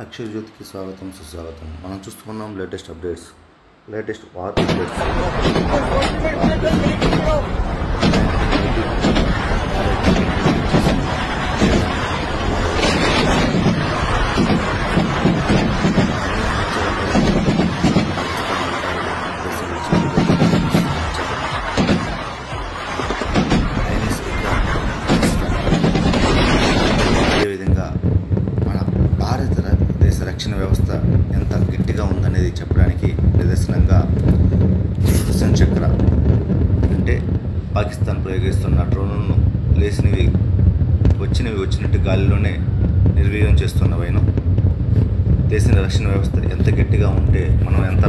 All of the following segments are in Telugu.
అక్షర జ్యోతికి స్వాగతం సుస్వాగతం. మనం చూస్తున్నాం latest updates, latest war updates. అదేవిధంగా మన భారతదేశ రక్షణ వ్యవస్థ ఎంత గట్టిగా ఉందనేది చెప్పడానికి నిదర్శనంగా సుదర్శన్ చక్ర అంటే పాకిస్తాన్ ప్రయోగిస్తున్న డ్రోన్లను వచ్చినట్టు గాలిలోనే నిర్వీర్యం చేస్తున్న వైనం దేశ రక్షణ వ్యవస్థ ఎంత గట్టిగా ఉంటే మనం ఎంత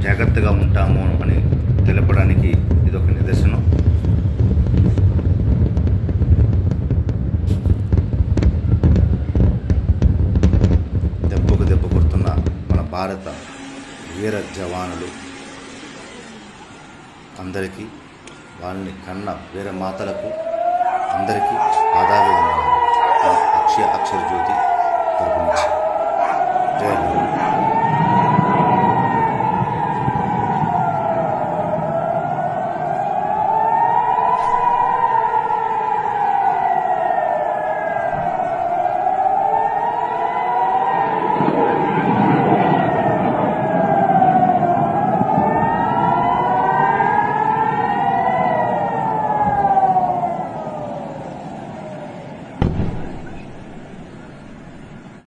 జాగ్రత్తగా ఉంటామో అని తెలపడానికి ఇది ఒక నిదర్శనం. దెబ్బ కొడుతున్న మన భారత వీర జవానులు అందరికీ, వాళ్ళని కన్న వీర మాతలకు అందరికీ పాదాభివందనాలు. అక్షర జ్యోతి తరపు నుంచి.